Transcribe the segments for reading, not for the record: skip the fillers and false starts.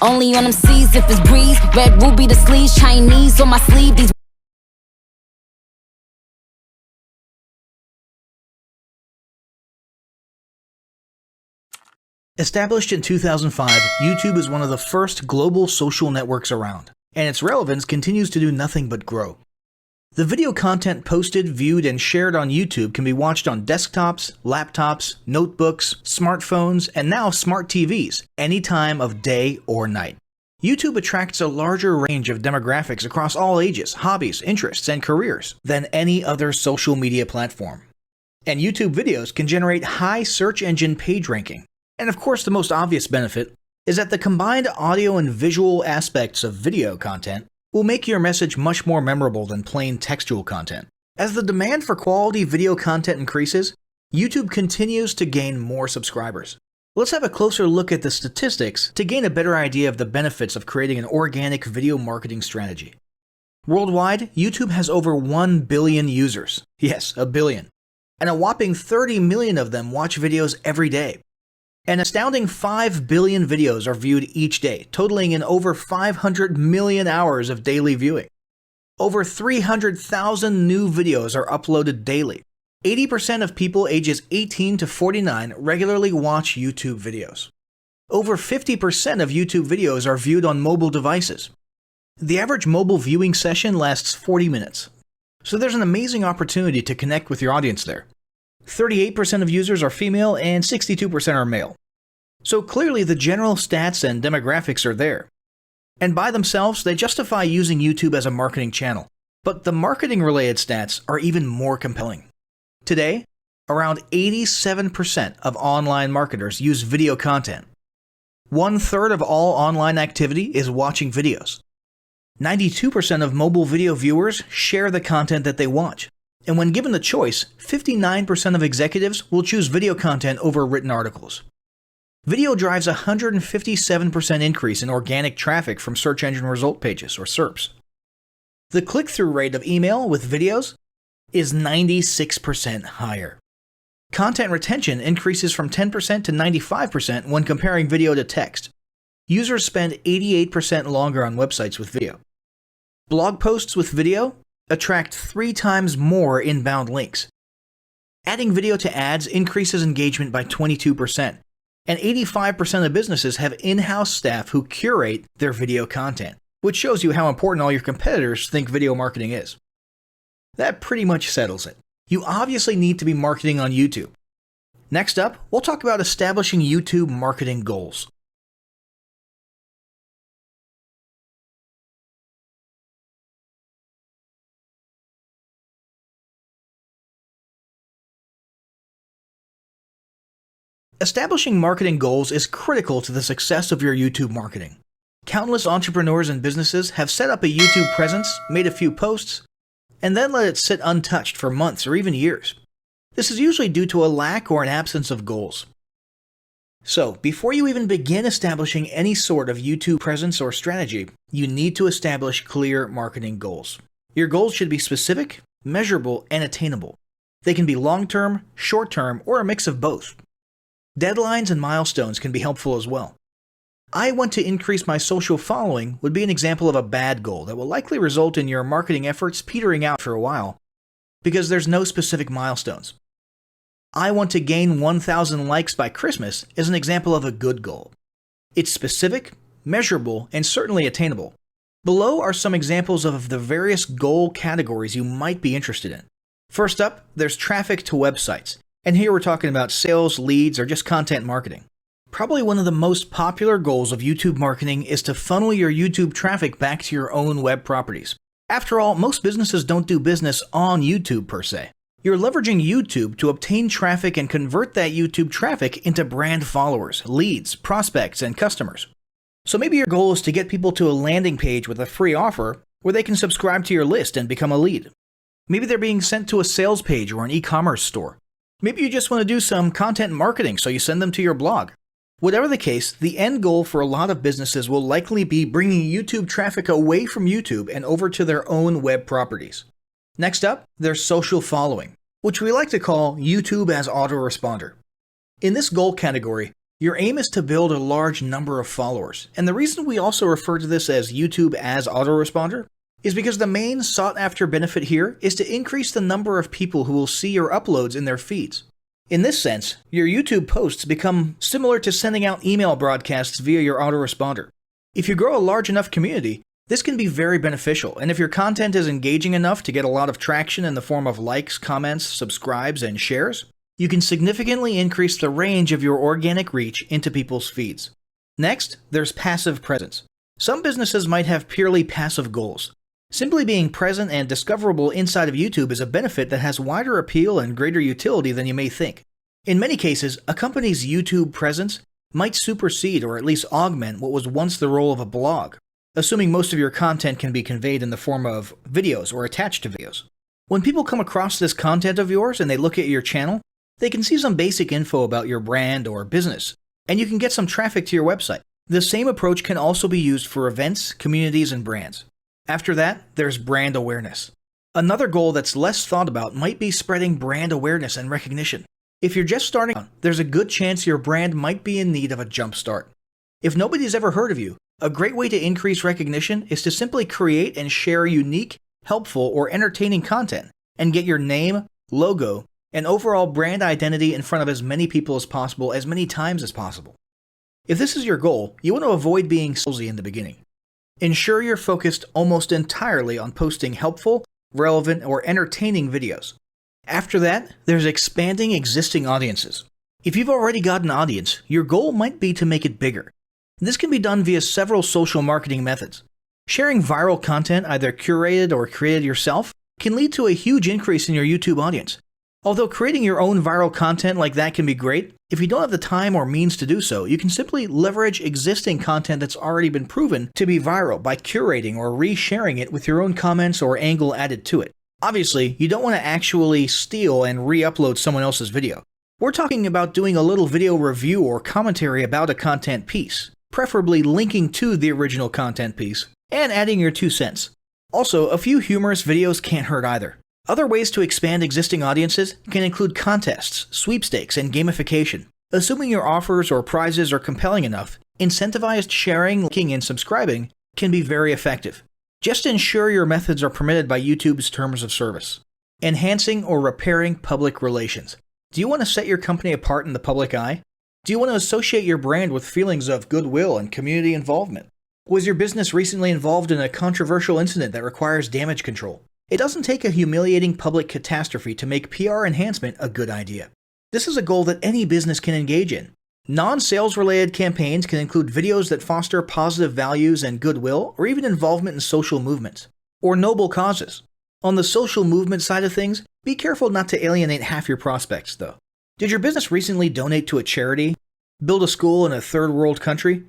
Only on them seas if it's breeze. Red ruby the sleeves, Chinese on my sleeve. These Established in 2005, YouTube is one of the first global social networks around, and its relevance continues to do nothing but grow. The video content posted, viewed, and shared on YouTube can be watched on desktops, laptops, notebooks, smartphones, and now smart TVs, any time of day or night. YouTube attracts a larger range of demographics across all ages, hobbies, interests, and careers than any other social media platform. And YouTube videos can generate high search engine page ranking. And of course, the most obvious benefit is that the combined audio and visual aspects of video content will make your message much more memorable than plain textual content. As the demand for quality video content increases, YouTube continues to gain more subscribers. Let's have a closer look at the statistics to gain a better idea of the benefits of creating an organic video marketing strategy. Worldwide, YouTube has over 1 billion users. Yes, a billion. And a whopping 30 million of them watch videos every day. An astounding 5 billion videos are viewed each day, totaling in over 500 million hours of daily viewing. Over 300,000 new videos are uploaded daily. 80% of people ages 18 to 49 regularly watch YouTube videos. Over 50% of YouTube videos are viewed on mobile devices. The average mobile viewing session lasts 40 minutes. So there's an amazing opportunity to connect with your audience there. 38% of users are female and 62% are male. So clearly the general stats and demographics are there. And by themselves, they justify using YouTube as a marketing channel. But the marketing-related stats are even more compelling. Today, around 87% of online marketers use video content. 1/3 of all online activity is watching videos. 92% of mobile video viewers share the content that they watch. And when given the choice, 59% of executives will choose video content over written articles. Video drives a 157% increase in organic traffic from search engine result pages, or SERPs. The click-through rate of email with videos is 96% higher. Content retention increases from 10% to 95% when comparing video to text. Users spend 88% longer on websites with video. Blog posts with video attract 3 times more inbound links. Adding video to ads increases engagement by 22%, and 85% of businesses have in-house staff who curate their video content, which shows you how important all your competitors think video marketing is. That pretty much settles it. You obviously need to be marketing on YouTube. Next up, we'll talk about establishing YouTube marketing goals. Establishing marketing goals is critical to the success of your YouTube marketing. Countless entrepreneurs and businesses have set up a YouTube presence, made a few posts, and then let it sit untouched for months or even years. This is usually due to a lack or an absence of goals. So, before you even begin establishing any sort of YouTube presence or strategy, you need to establish clear marketing goals. Your goals should be specific, measurable, and attainable. They can be long-term, short-term, or a mix of both. Deadlines and milestones can be helpful as well. I want to increase my social following would be an example of a bad goal that will likely result in your marketing efforts petering out for a while because there's no specific milestones. I want to gain 1,000 likes by Christmas is an example of a good goal. It's specific, measurable, and certainly attainable. Below are some examples of the various goal categories you might be interested in. First up, there's traffic to websites. And here we're talking about sales, leads, or just content marketing. Probably one of the most popular goals of YouTube marketing is to funnel your YouTube traffic back to your own web properties. After all, most businesses don't do business on YouTube per se. You're leveraging YouTube to obtain traffic and convert that YouTube traffic into brand followers, leads, prospects, and customers. So maybe your goal is to get people to a landing page with a free offer where they can subscribe to your list and become a lead. Maybe they're being sent to a sales page or an e-commerce store. Maybe you just want to do some content marketing, so you send them to your blog. Whatever the case, the end goal for a lot of businesses will likely be bringing YouTube traffic away from YouTube and over to their own web properties. Next up, there's social following, which we like to call YouTube as autoresponder. In this goal category, Your aim is to build a large number of followers, and the reason we also refer to this as YouTube as autoresponder is because the main sought-after benefit here is to increase the number of people who will see your uploads in their feeds. In this sense, your YouTube posts become similar to sending out email broadcasts via your autoresponder. If you grow a large enough community, this can be very beneficial, and if your content is engaging enough to get a lot of traction in the form of likes, comments, subscribes, and shares, you can significantly increase the range of your organic reach into people's feeds. Next, there's passive presence. Some businesses might have purely passive goals. Simply being present and discoverable inside of YouTube is a benefit that has wider appeal and greater utility than you may think. In many cases, a company's YouTube presence might supersede or at least augment what was once the role of a blog, assuming most of your content can be conveyed in the form of videos or attached to videos. When people come across this content of yours and they look at your channel, they can see some basic info about your brand or business, and you can get some traffic to your website. The same approach can also be used for events, communities, and brands. After that, there's brand awareness. Another goal that's less thought about might be spreading brand awareness and recognition. If you're just starting out, there's a good chance your brand might be in need of a jump start. If nobody's ever heard of you, a great way to increase recognition is to simply create and share unique, helpful, or entertaining content and get your name, logo, and overall brand identity in front of as many people as possible as many times as possible. If this is your goal, you want to avoid being salesy in the beginning. Ensure you're focused almost entirely on posting helpful, relevant, or entertaining videos. After that, there's expanding existing audiences. If you've already got an audience, your goal might be to make it bigger. This can be done via several social marketing methods. Sharing viral content, either curated or created yourself, can lead to a huge increase in your YouTube audience. Although creating your own viral content like that can be great, if you don't have the time or means to do so, you can simply leverage existing content that's already been proven to be viral by curating or resharing it with your own comments or angle added to it. Obviously, you don't want to actually steal and re-upload someone else's video. We're talking about doing a little video review or commentary about a content piece, preferably linking to the original content piece, and adding your 2 cents. Also, a few humorous videos can't hurt either. Other ways to expand existing audiences can include contests, sweepstakes, and gamification. Assuming your offers or prizes are compelling enough, incentivized sharing, liking, and subscribing can be very effective. Just ensure your methods are permitted by YouTube's terms of service. Enhancing or repairing public relations. Do you want to set your company apart in the public eye? Do you want to associate your brand with feelings of goodwill and community involvement? Was your business recently involved in a controversial incident that requires damage control? It doesn't take a humiliating public catastrophe to make PR enhancement a good idea. This is a goal that any business can engage in. Non-sales related campaigns can include videos that foster positive values and goodwill, or even involvement in social movements, or noble causes. On the social movement side of things, be careful not to alienate half your prospects, though. Did your business recently donate to a charity? Build a school in a third world country?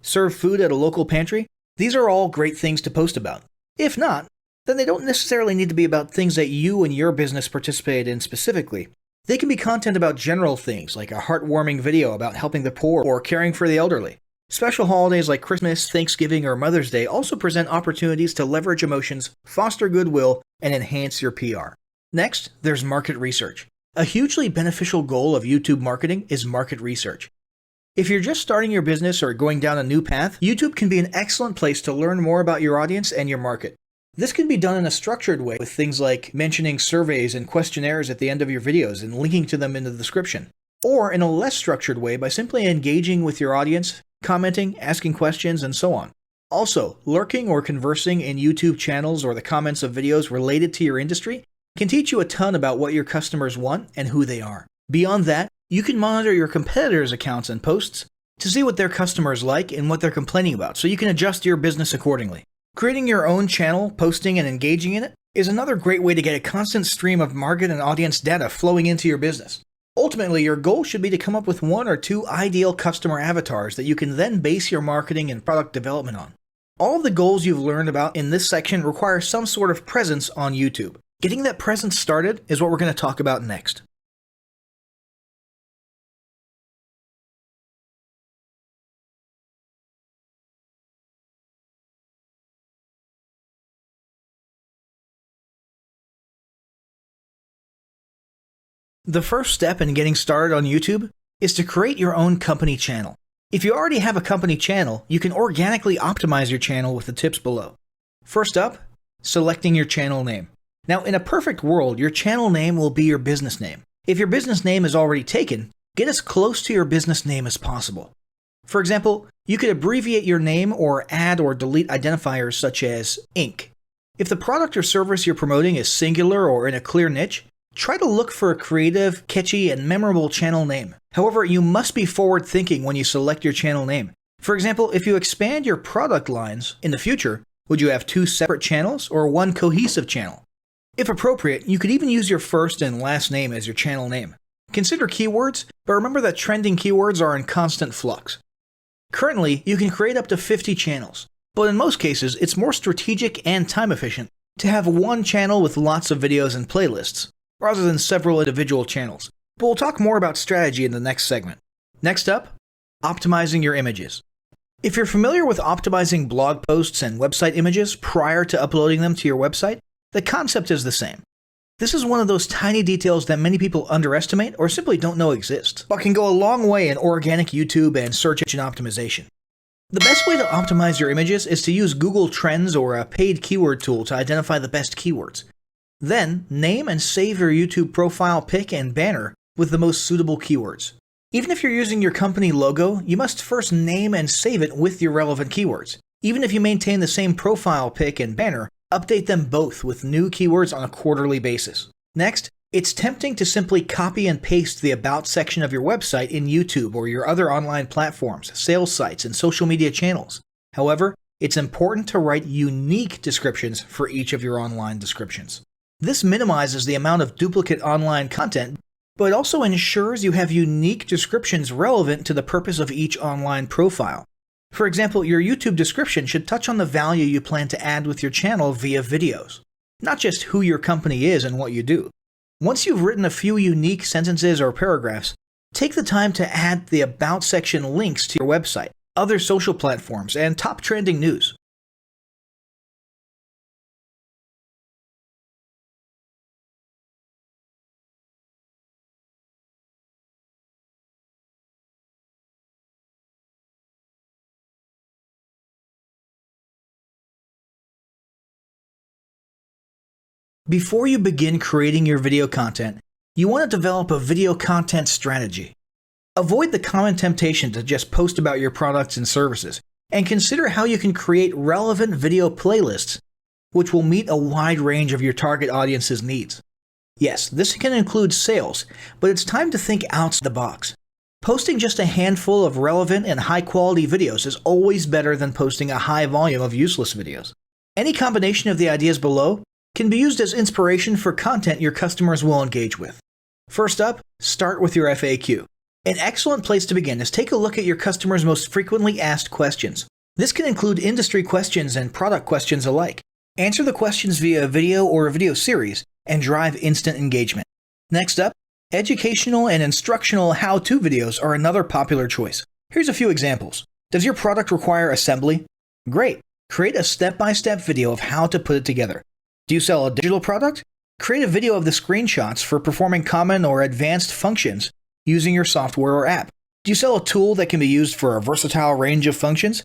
Serve food at a local pantry? These are all great things to post about. If not, then they don't necessarily need to be about things that you and your business participated in specifically. They can be content about general things, like a heartwarming video about helping the poor or caring for the elderly. Special holidays like Christmas, Thanksgiving, or Mother's Day also present opportunities to leverage emotions, foster goodwill, and enhance your PR. Next, there's market research. A hugely beneficial goal of YouTube marketing is market research. If you're just starting your business or going down a new path, YouTube can be an excellent place to learn more about your audience and your market. This can be done in a structured way with things like mentioning surveys and questionnaires at the end of your videos and linking to them in the description. Or in a less structured way by simply engaging with your audience, commenting, asking questions, and so on. Also, lurking or conversing in YouTube channels or the comments of videos related to your industry can teach you a ton about what your customers want and who they are. Beyond that, you can monitor your competitors' accounts and posts to see what their customers like and what they're complaining about, so you can adjust your business accordingly. Creating your own channel, posting, and engaging in it is another great way to get a constant stream of market and audience data flowing into your business. Ultimately, your goal should be to come up with 1 or 2 ideal customer avatars that you can then base your marketing and product development on. All of the goals you've learned about in this section require some sort of presence on YouTube. Getting that presence started is what we're going to talk about next. The first step in getting started on YouTube is to create your own company channel. If you already have a company channel, you can organically optimize your channel with the tips below. First up, selecting your channel name. Now, in a perfect world, your channel name will be your business name. If your business name is already taken, get as close to your business name as possible. For example, you could abbreviate your name or add or delete identifiers such as Inc. If the product or service you're promoting is singular or in a clear niche, try to look for a creative, catchy, and memorable channel name. However, you must be forward-thinking when you select your channel name. For example, if you expand your product lines in the future, would you have 2 separate channels or 1 cohesive channel? If appropriate, you could even use your first and last name as your channel name. Consider keywords, but remember that trending keywords are in constant flux. Currently, you can create up to 50 channels, but in most cases, it's more strategic and time efficient to have 1 channel with lots of videos and playlists, rather than several individual channels. But we'll talk more about strategy in the next segment. Next up, optimizing your images. If you're familiar with optimizing blog posts and website images prior to uploading them to your website, the concept is the same. This is one of those tiny details that many people underestimate or simply don't know exist, but can go a long way in organic YouTube and search engine optimization. The best way to optimize your images is to use Google Trends or a paid keyword tool to identify the best keywords. Then, name and save your YouTube profile pic and banner with the most suitable keywords. Even if you're using your company logo, you must first name and save it with your relevant keywords. Even if you maintain the same profile pic and banner, update them both with new keywords on a quarterly basis. Next, it's tempting to simply copy and paste the About section of your website in YouTube or your other online platforms, sales sites, and social media channels. However, it's important to write unique descriptions for each of your online descriptions. This minimizes the amount of duplicate online content, but it also ensures you have unique descriptions relevant to the purpose of each online profile. For example, your YouTube description should touch on the value you plan to add with your channel via videos, not just who your company is and what you do. Once you've written a few unique sentences or paragraphs, take the time to add the About section links to your website, other social platforms, and top trending news. Before you begin creating your video content, you want to develop a video content strategy. Avoid the common temptation to just post about your products and services, and consider how you can create relevant video playlists which will meet a wide range of your target audience's needs. Yes, this can include sales, but it's time to think outside the box. Posting just a handful of relevant and high-quality videos is always better than posting a high volume of useless videos. Any combination of the ideas below can be used as inspiration for content your customers will engage with. First up, start with your FAQ. An excellent place to begin is take a look at your customers' most frequently asked questions. This can include industry questions and product questions alike. Answer the questions via a video or a video series and drive instant engagement. Next up, educational and instructional how-to videos are another popular choice. Here's a few examples. Does your product require assembly? Great! Create a step-by-step video of how to put it together. Do you sell a digital product? Create a video of the screenshots for performing common or advanced functions using your software or app. Do you sell a tool that can be used for a versatile range of functions?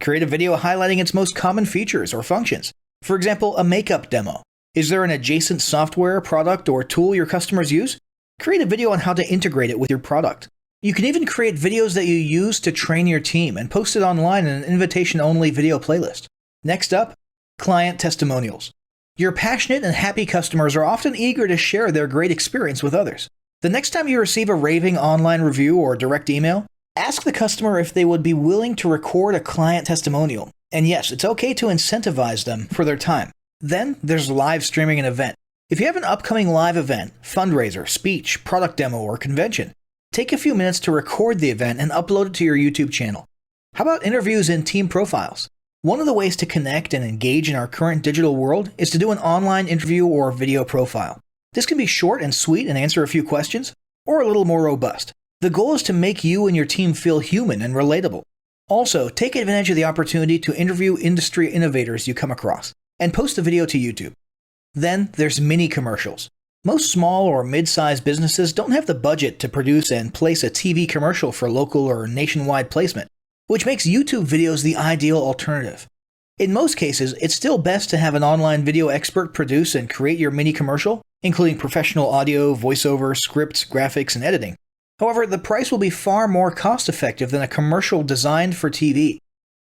Create a video highlighting its most common features or functions. For example, a makeup demo. Is there an adjacent software, product, or tool your customers use? Create a video on how to integrate it with your product. You can even create videos that you use to train your team and post it online in an invitation-only video playlist. Next up, client testimonials. Your passionate and happy customers are often eager to share their great experience with others. The next time you receive a raving online review or direct email, ask the customer if they would be willing to record a client testimonial. And yes, it's okay to incentivize them for their time. Then there's live streaming an event. If you have an upcoming live event, fundraiser, speech, product demo, or convention, take a few minutes to record the event and upload it to your YouTube channel. How about interviews and team profiles? One of the ways to connect and engage in our current digital world is to do an online interview or video profile. This can be short and sweet and answer a few questions, or a little more robust. The goal is to make you and your team feel human and relatable. Also, take advantage of the opportunity to interview industry innovators you come across, and post the video to YouTube. Then there's mini commercials. Most small or mid-sized businesses don't have the budget to produce and place a TV commercial for local or nationwide placement, which makes YouTube videos the ideal alternative. In most cases, it's still best to have an online video expert produce and create your mini commercial, including professional audio, voiceover, scripts, graphics, and editing. However, the price will be far more cost-effective than a commercial designed for TV.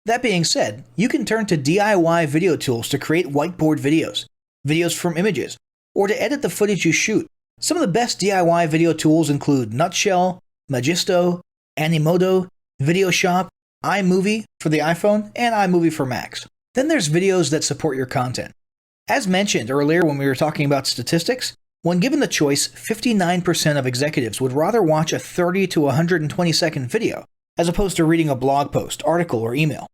That being said, you can turn to DIY video tools to create whiteboard videos, videos from images, or to edit the footage you shoot. Some of the best DIY video tools include Nutshell, Magisto, Animoto, VideoShop, iMovie for the iPhone, and iMovie for Macs. Then there's videos that support your content. As mentioned earlier when we were talking about statistics, when given the choice, 59% of executives would rather watch a 30 to 120 second video as opposed to reading a blog post, article, or email.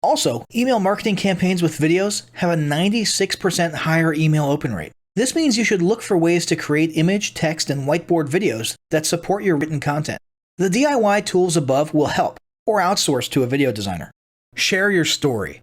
Also, email marketing campaigns with videos have a 96% higher email open rate. This means you should look for ways to create image, text, and whiteboard videos that support your written content. The DIY tools above will help, or outsource to a video designer. Share your story.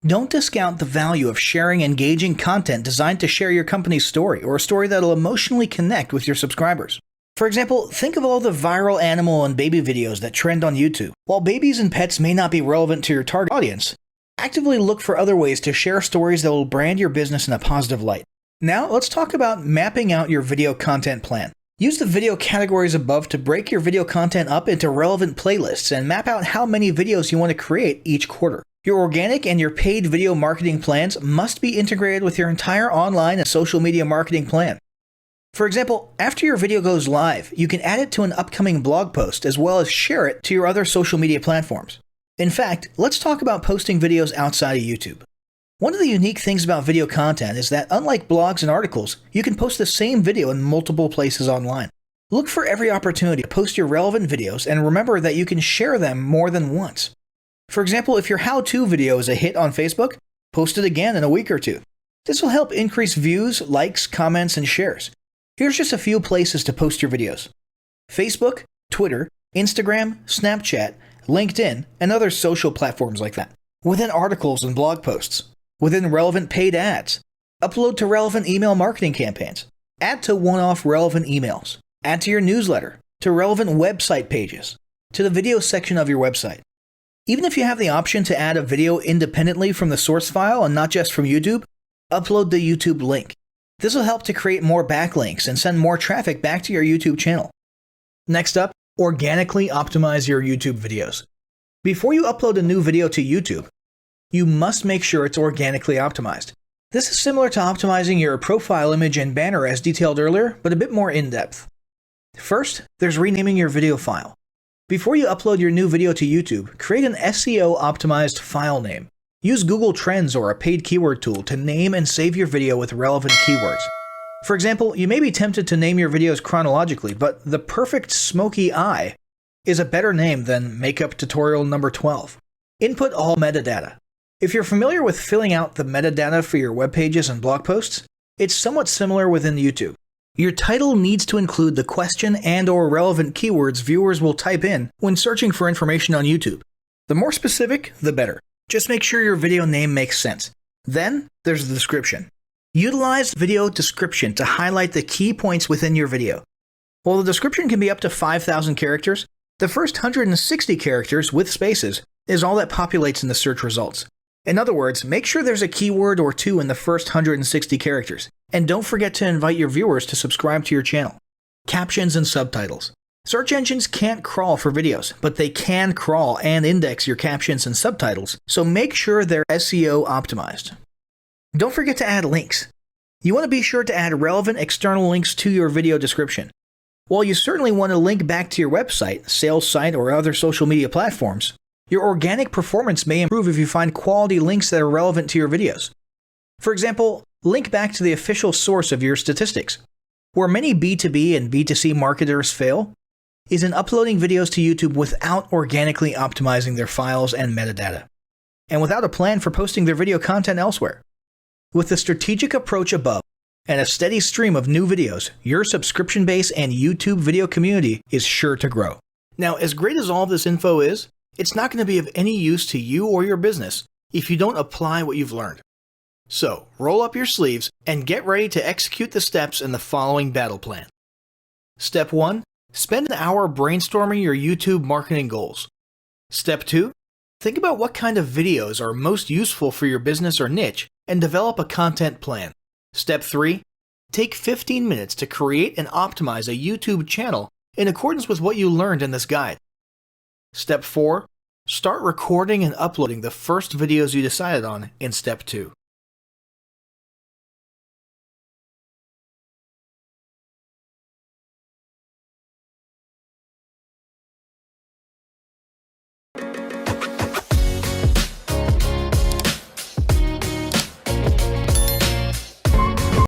Don't discount the value of sharing engaging content designed to share your company's story, or a story that'll emotionally connect with your subscribers. For example, think of all the viral animal and baby videos that trend on YouTube. While babies and pets may not be relevant to your target audience, actively look for other ways to share stories that will brand your business in a positive light. Now, let's talk about mapping out your video content plan. Use the video categories above to break your video content up into relevant playlists and map out how many videos you want to create each quarter. Your organic and your paid video marketing plans must be integrated with your entire online and social media marketing plan. For example, after your video goes live, you can add it to an upcoming blog post as well as share it to your other social media platforms. In fact, let's talk about posting videos outside of YouTube. One of the unique things about video content is that unlike blogs and articles, you can post the same video in multiple places online. Look for every opportunity to post your relevant videos and remember that you can share them more than once. For example, if your how-to video is a hit on Facebook, post it again in a week or two. This will help increase views, likes, comments, and shares. Here's just a few places to post your videos: Facebook, Twitter, Instagram, Snapchat, LinkedIn, and other social platforms like that. Within articles and blog posts. Within relevant paid ads. Upload to relevant email marketing campaigns. Add to one-off relevant emails. Add to your newsletter. To relevant website pages. To the video section of your website. Even if you have the option to add a video independently from the source file and not just from YouTube, upload the YouTube link. This will help to create more backlinks and send more traffic back to your YouTube channel. Next up, organically optimize your YouTube videos. Before you upload a new video to YouTube, you must make sure it's organically optimized. This is similar to optimizing your profile image and banner as detailed earlier, but a bit more in-depth. First, there's renaming your video file. Before you upload your new video to YouTube, create an SEO-optimized file name. Use Google Trends or a paid keyword tool to name and save your video with relevant keywords. For example, you may be tempted to name your videos chronologically, but the perfect smoky eye is a better name than makeup tutorial number 12. Input all metadata. If you're familiar with filling out the metadata for your web pages and blog posts, it's somewhat similar within YouTube. Your title needs to include the question and/or relevant keywords viewers will type in when searching for information on YouTube. The more specific, the better. Just make sure your video name makes sense. Then, there's the description. Utilize video description to highlight the key points within your video. While the description can be up to 5,000 characters, the first 160 characters with spaces is all that populates in the search results. In other words, make sure there's a keyword or two in the first 160 characters, and don't forget to invite your viewers to subscribe to your channel. Captions and subtitles. Search engines can't crawl for videos, but they can crawl and index your captions and subtitles, so make sure they're SEO optimized. Don't forget to add links. You want to be sure to add relevant external links to your video description. While you certainly want to link back to your website, sales site, or other social media platforms, your organic performance may improve if you find quality links that are relevant to your videos. For example, link back to the official source of your statistics. Where many B2B and B2C marketers fail is in uploading videos to YouTube without organically optimizing their files and metadata, and without a plan for posting their video content elsewhere. With the strategic approach above and a steady stream of new videos, your subscription base and YouTube video community is sure to grow. Now, as great as all of this info is, it's not going to be of any use to you or your business if you don't apply what you've learned. So, roll up your sleeves and get ready to execute the steps in the following battle plan. Step 1. Spend an hour brainstorming your YouTube marketing goals. Step 2. Think about what kind of videos are most useful for your business or niche and develop a content plan. Step 3. Take 15 minutes to create and optimize a YouTube channel in accordance with what you learned in this guide. Step 4. Start recording and uploading the first videos you decided on in Step 2.